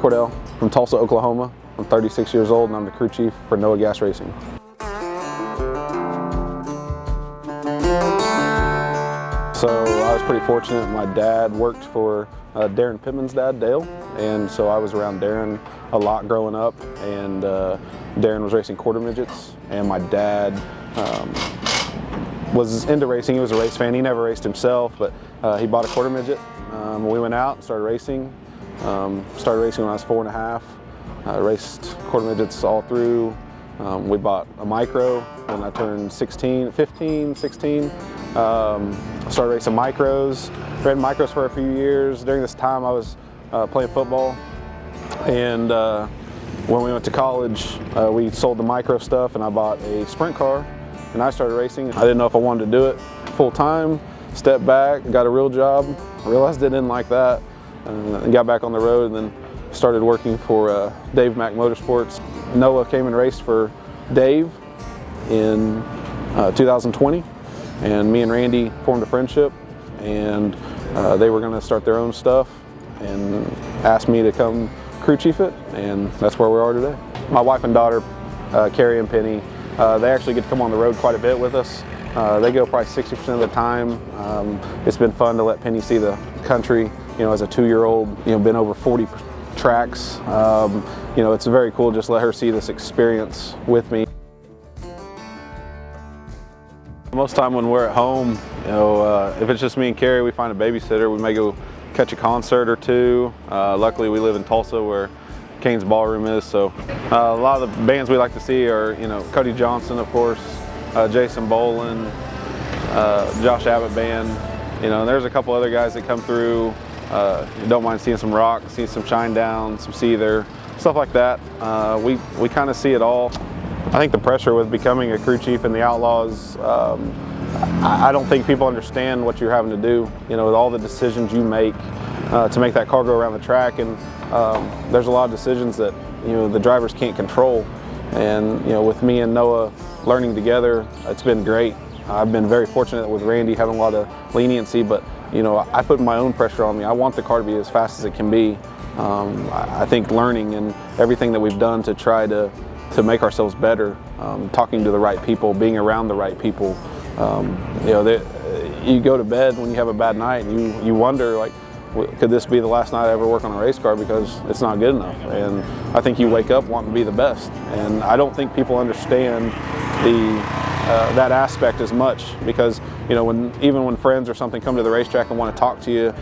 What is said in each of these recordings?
Cordell from Tulsa, Oklahoma. I'm 36 years old and I'm the crew chief for Noah Gas Racing. So I was pretty fortunate. My dad worked for Darren Pittman's dad, Dale, and so I was around Darren a lot growing up, and Darren was racing quarter midgets, and my dad was into racing. He was a race fan. He never raced himself, but he bought a quarter midget. We went out and started racing. Started racing when I was 4 and a half. Raced quarter midgets all through. We bought a micro when I turned 15, 16. Started racing micros. Ran micros for a few years. During this time I was playing football, and when we went to college we sold the micro stuff and I bought a sprint car and I started racing. I didn't know if I wanted to do it full time. Stepped back, got a real job. I realized I didn't like that, and got back on the road, and then started working for Dave Mack Motorsports. Noah came and raced for Dave in 2020, and me and Randy formed a friendship, and they were going to start their own stuff and asked me to come crew chief it, and that's where we are today. My wife and daughter, Carrie and Penny, they actually get to come on the road quite a bit with us. They go probably 60% of the time. It's been fun to let Penny see the country. You know, as a 2-year-old, been over 40 tracks. It's very cool just to let her see this experience with me. Most time when we're at home, if it's just me and Carrie, we find a babysitter. We may go catch a concert or two. Luckily, we live in Tulsa where Kane's Ballroom is, so a lot of the bands we like to see are, Cody Johnson, of course, Jason Bolin, Josh Abbott Band. And there's a couple other guys that come through. Don't mind seeing some rock, see some Shinedown, some Seether, stuff like that. We kind of see it all. I think the pressure with becoming a crew chief in the Outlaws, I don't think people understand what you're having to do, with all the decisions you make to make that car go around the track. And there's a lot of decisions that the drivers can't control. And with me and Noah learning together, it's been great. I've been very fortunate with Randy having a lot of leniency, but I put my own pressure on me. I want the car to be as fast as it can be. I think learning and everything that we've done to try to make ourselves better, talking to the right people, being around the right people. You go to bed when you have a bad night and you wonder, like, could this be the last night I ever work on a race car because it's not good enough? And I think you wake up wanting to be the best. And I don't think people understand that aspect as much, because even when friends or something come to the racetrack and want to talk to you,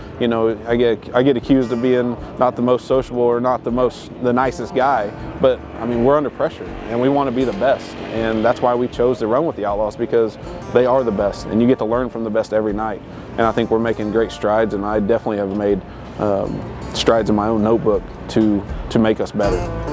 I get accused of being not the most sociable or not the nicest guy. But I mean, we're under pressure and we want to be the best, and that's why we chose to run with the Outlaws, because they are the best and you get to learn from the best every night. And I think we're making great strides, and I definitely have made strides in my own notebook to make us better.